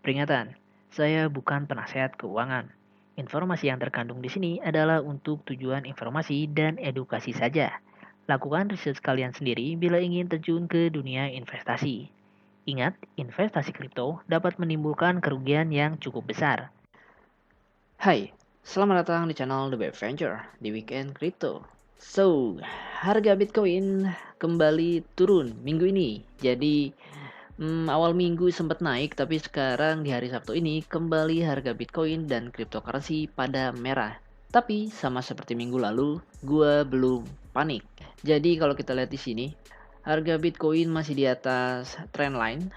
Peringatan, saya bukan penasehat keuangan. Informasi yang terkandung di sini adalah untuk tujuan informasi dan edukasi saja. Lakukan riset kalian sendiri bila ingin terjun ke dunia investasi. Ingat, investasi kripto dapat menimbulkan kerugian yang cukup besar. Hai, selamat datang di channel The Web Venture di Weekend Crypto. So, harga Bitcoin kembali turun minggu ini. Jadi, awal minggu sempat naik, tapi sekarang di hari Sabtu ini kembali harga Bitcoin dan cryptocurrency pada merah. Tapi sama seperti minggu lalu, gua belum panik. Jadi kalau kita lihat di sini, harga Bitcoin masih di atas trendline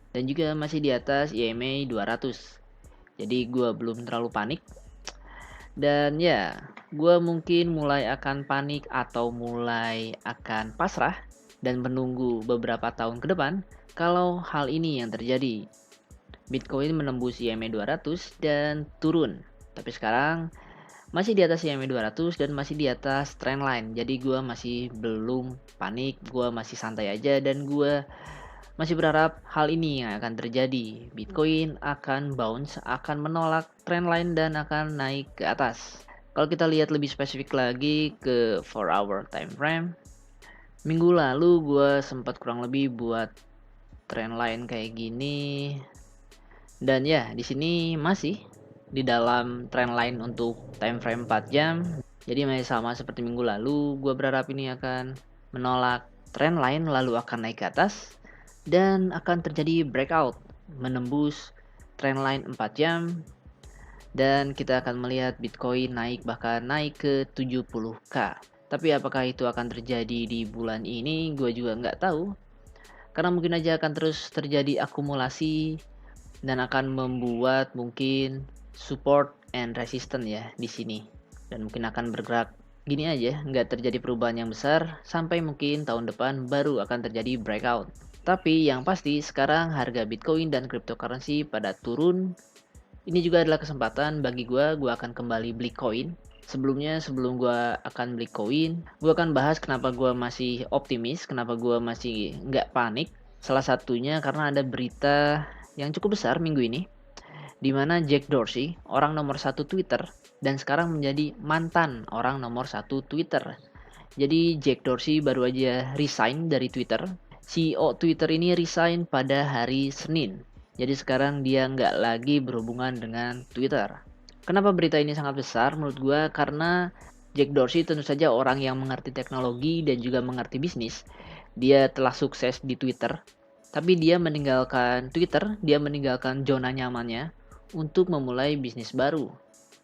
dan juga masih di atas EMA 200. Jadi gue belum terlalu panik. Dan ya, gue mungkin mulai akan panik atau mulai akan pasrah dan menunggu beberapa tahun ke depan kalau hal ini yang terjadi. Bitcoin menembus EMA 200 dan turun. Tapi sekarang masih di atas EMA 200 dan masih di atas trendline. Jadi gue masih belum panik, gue masih santai aja dan gue masih berharap hal ini yang akan terjadi. Bitcoin akan bounce, akan menolak trendline dan akan naik ke atas. Kalau kita lihat lebih spesifik lagi ke 4 hour time frame, minggu lalu gue sempat kurang lebih buat trendline kayak gini. Dan ya, di sini masih di dalam trendline untuk time frame 4 jam. Jadi masih sama seperti minggu lalu, gue berharap ini akan menolak trendline lalu akan naik ke atas dan akan terjadi breakout menembus trendline 4 jam dan kita akan melihat Bitcoin naik bahkan naik ke 70k. Tapi apakah itu akan terjadi di bulan ini? Gue juga nggak tahu. Karena mungkin aja akan terus terjadi akumulasi dan akan membuat mungkin support and resistance ya di sini. Dan mungkin akan bergerak gini aja, nggak terjadi perubahan yang besar sampai mungkin tahun depan baru akan terjadi breakout. Tapi yang pasti sekarang harga Bitcoin dan cryptocurrency pada turun. Ini juga adalah kesempatan bagi gue akan kembali beli koin. Sebelum gue akan beli koin, gue akan bahas kenapa gue masih optimis, kenapa gue masih nggak panik. Salah satunya karena ada berita yang cukup besar minggu ini, di mana Jack Dorsey, orang nomor 1 Twitter, dan sekarang menjadi mantan orang nomor 1 Twitter. Jadi Jack Dorsey baru aja resign dari Twitter. CEO Twitter ini resign pada hari Senin. Jadi sekarang dia nggak lagi berhubungan dengan Twitter. Kenapa berita ini sangat besar menurut gue? Karena Jack Dorsey tentu saja orang yang mengerti teknologi dan juga mengerti bisnis. Dia telah sukses di Twitter. Tapi dia meninggalkan Twitter, dia meninggalkan zona nyamannya untuk memulai bisnis baru.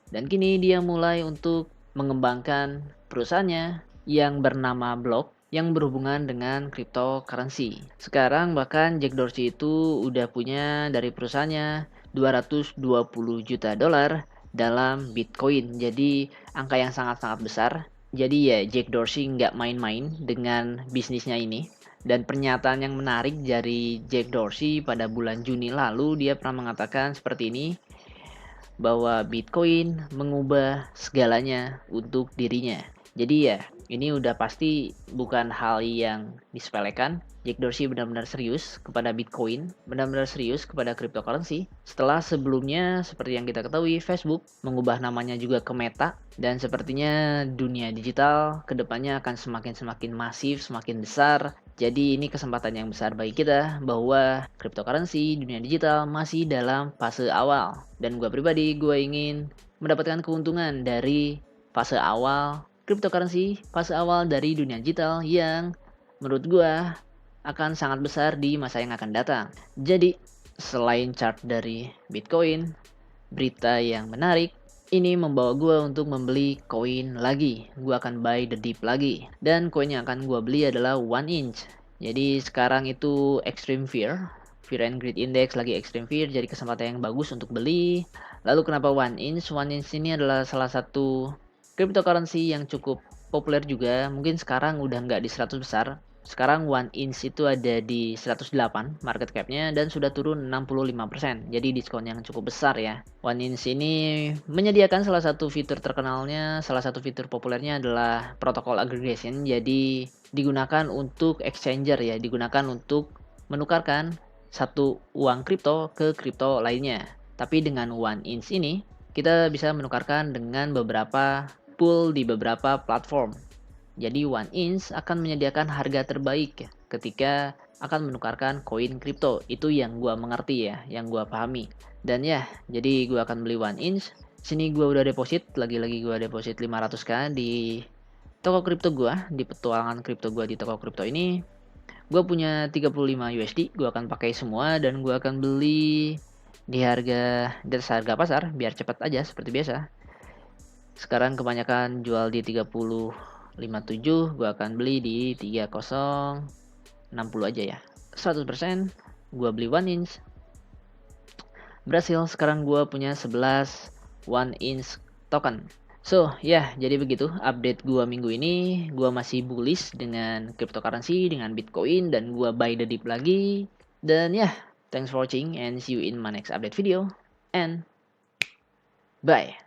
Dan kini dia mulai untuk mengembangkan perusahaannya yang bernama Block yang berhubungan dengan cryptocurrency. Sekarang bahkan Jack Dorsey itu udah punya dari perusahaannya 220 juta dolar dalam Bitcoin. Jadi angka yang sangat-sangat besar. Jadi ya Jack Dorsey nggak main-main dengan bisnisnya ini. Dan pernyataan yang menarik dari Jack Dorsey pada bulan Juni lalu, dia pernah mengatakan seperti ini, bahwa Bitcoin mengubah segalanya untuk dirinya. Jadi ya, ini udah pasti bukan hal yang disepelekan. Jack Dorsey benar-benar serius kepada Bitcoin, benar-benar serius kepada cryptocurrency. Setelah sebelumnya, seperti yang kita ketahui, Facebook mengubah namanya juga ke Meta. Dan sepertinya dunia digital kedepannya akan semakin masif, semakin besar. Jadi ini kesempatan yang besar bagi kita bahwa cryptocurrency, dunia digital masih dalam fase awal. Dan gue pribadi, gue ingin mendapatkan keuntungan dari fase awal cryptocurrency, fase awal dari dunia digital yang menurut gue akan sangat besar di masa yang akan datang. Jadi, selain chart dari Bitcoin, berita yang menarik, ini membawa gue untuk membeli koin lagi. Gue akan buy the dip lagi. Dan koin yang akan gue beli adalah 1 inch. Jadi sekarang itu Extreme Fear. Fear and Greed Index lagi Extreme Fear. Jadi kesempatan yang bagus untuk beli. Lalu kenapa 1 inch? 1 inch ini adalah salah satu cryptocurrency yang cukup populer juga. Mungkin sekarang udah nggak di 100 besar. Sekarang 1 inch itu ada di 108 market capnya dan sudah turun 65%. Jadi diskon yang cukup besar ya. 1 inch ini menyediakan salah satu fitur terkenalnya, salah satu fitur populernya adalah protokol aggregation. Jadi digunakan untuk exchanger ya, digunakan untuk menukarkan satu uang kripto ke kripto lainnya. Tapi dengan 1inch ini kita bisa menukarkan dengan beberapa pool di beberapa platform. Jadi 1inch akan menyediakan harga terbaik ya, ketika akan menukarkan koin kripto. Itu yang gua mengerti ya, yang gua pahami. Dan ya, jadi gua akan beli 1inch. Sini gua udah deposit, lagi-lagi gua deposit 500k di toko kripto gua, di petualangan kripto gua di toko kripto ini. Gua punya 35 USD, gua akan pakai semua dan gua akan beli di atas harga pasar biar cepat aja seperti biasa. Sekarang kebanyakan jual di 30.57, gua akan beli di 30.60 aja ya. 100% gua beli 1inch. Berhasil, sekarang gua punya 11 1inch token. So, ya, jadi begitu update gua minggu ini. Gua masih bullish dengan cryptocurrency, dengan Bitcoin, dan gua buy the dip lagi. Dan ya, thanks for watching and see you in my next update video. And bye.